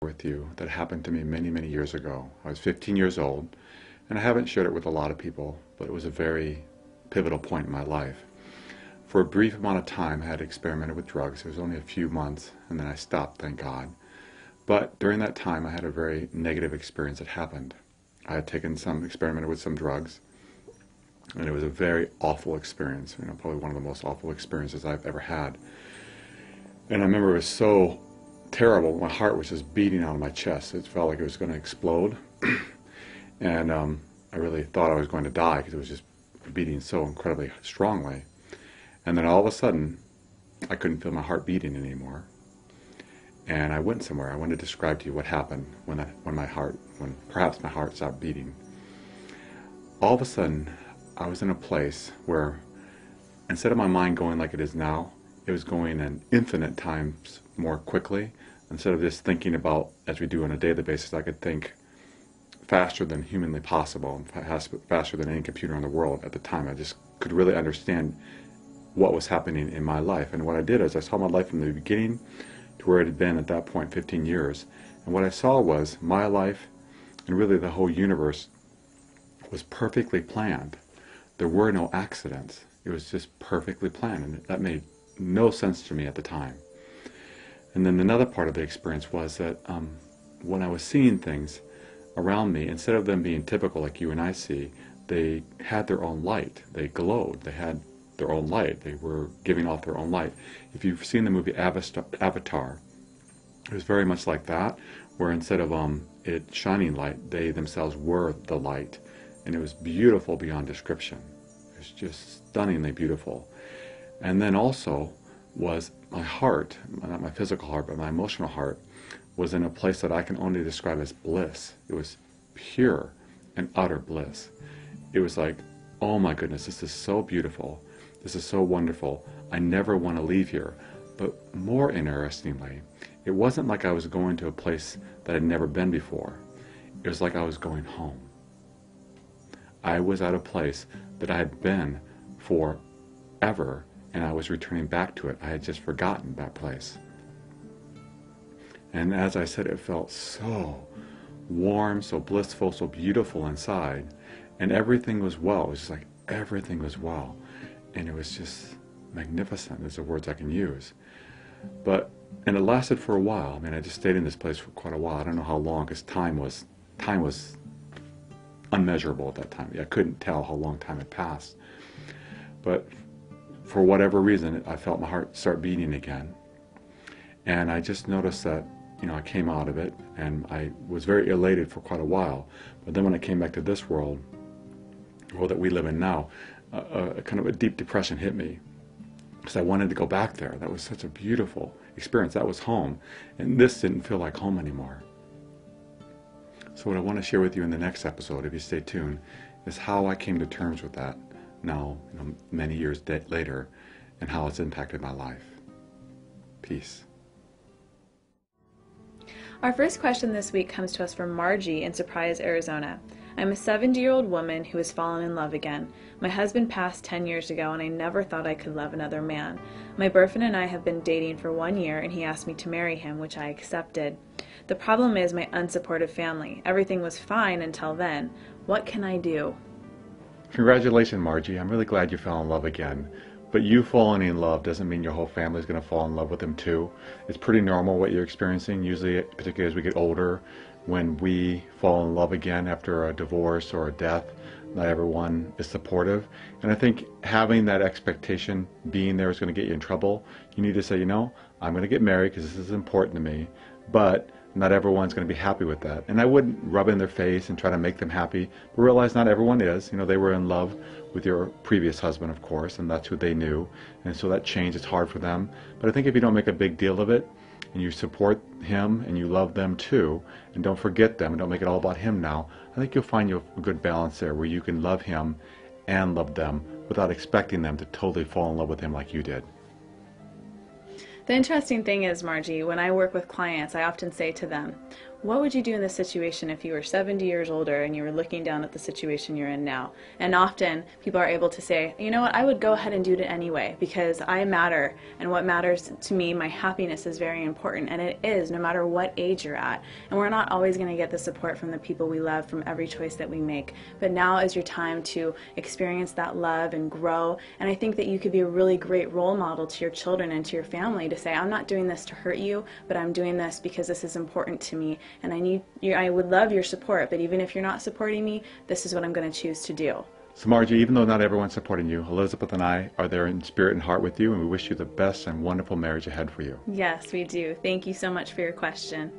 with you that happened to me many, many years ago. I was 15 years old, and I haven't shared it with a lot of people, but it was a very pivotal point in my life. For a brief amount of time, I had experimented with drugs. It was only a few months, and then I stopped, thank God. But during that time, I had a very negative experience that happened. I had experimented with some drugs, and it was a very awful experience, probably one of the most awful experiences I've ever had. And I remember it was so terrible. My heart was just beating out of my chest. It felt like it was going to explode. And I really thought I was going to die because it was just beating so incredibly strongly. And then all of a sudden, I couldn't feel my heart beating anymore. And I went somewhere. I wanted to describe to you what happened when perhaps my heart stopped beating. All of a sudden, I was in a place where instead of my mind going like it is now, it was going an infinite times more quickly. Instead of just thinking about, as we do on a daily basis, I could think faster than humanly possible, faster than any computer in the world at the time. I just could really understand what was happening in my life. And what I did is I saw my life from the beginning to where it had been at that point, 15 years. And what I saw was my life, and really the whole universe, was perfectly planned. There were no accidents. It was just perfectly planned, and that made no sense to me at the time. And then another part of the experience was that when I was seeing things around me, instead of them being typical like you and I see, they had their own light. They glowed. They had their own light. They were giving off their own light. If you've seen the movie Avatar, it was very much like that, where instead of it shining light, they themselves were the light. And it was beautiful beyond description. It was just stunningly beautiful. And then also was my heart, not my physical heart, but my emotional heart, was in a place that I can only describe as bliss. It was pure and utter bliss. It was like, oh my goodness, this is so beautiful. This is so wonderful. I never want to leave here. But more interestingly, it wasn't like I was going to a place that I'd never been before. It was like I was going home. I was at a place that I had been forever, and I was returning back to it. I had just forgotten that place. And as I said, it felt so warm, so blissful, so beautiful inside. And everything was well. It was just like everything was well. And it was just magnificent, is the words I can use. And it lasted for a while. I just stayed in this place for quite a while. I don't know how long, because time was unmeasurable at that time. I couldn't tell how long time had passed. But for whatever reason, I felt my heart start beating again. And I just noticed that, I came out of it, and I was very elated for quite a while. But then when I came back to this world that we live in now, a kind of a deep depression hit me, because I wanted to go back there. That was such a beautiful experience. That was home. And this didn't feel like home anymore. So what I want to share with you in the next episode, if you stay tuned, is how I came to terms with that now, many years later, and how it's impacted my life. Peace. Our first question this week comes to us from Margie in Surprise, Arizona. I'm a 70-year-old woman who has fallen in love again. My husband passed 10 years ago, and I never thought I could love another man. My boyfriend and I have been dating for 1 year, and he asked me to marry him, which I accepted. The problem is my unsupportive family. Everything was fine until then. What can I do? Congratulations, Margie. I'm really glad you fell in love again. But you falling in love doesn't mean your whole family is going to fall in love with him too. It's pretty normal what you're experiencing, usually, particularly as we get older, when we fall in love again after a divorce or a death. Not everyone is supportive. And I think having that expectation, being there, is going to get you in trouble. You need to say, I'm going to get married because this is important to me, but not everyone's going to be happy with that. And I wouldn't rub in their face and try to make them happy, but realize not everyone is. They were in love with your previous husband, of course, and that's who they knew. And so that change is hard for them. But I think if you don't make a big deal of it, and you support him, and you love them too, and don't forget them, and don't make it all about him now, I think you'll find a good balance there where you can love him and love them without expecting them to totally fall in love with him like you did. The interesting thing is, Margie, when I work with clients, I often say to them, what would you do in this situation if you were 70 years older and you were looking down at the situation you're in now? And often people are able to say, you know what, I would go ahead and do it anyway because I matter, and what matters to me, my happiness is very important, and it is no matter what age you're at. And we're not always going to get the support from the people we love from every choice that we make, but now is your time to experience that love and grow. And I think that you could be a really great role model to your children and to your family to say, I'm not doing this to hurt you, but I'm doing this because this is important to me, and I would love your support, but even if you're not supporting me, this is what I'm going to choose to do. So Margie, even though not everyone's supporting you, Elizabeth and I are there in spirit and heart with you, and we wish you the best and wonderful marriage ahead for you. Yes, we do. Thank you so much for your question.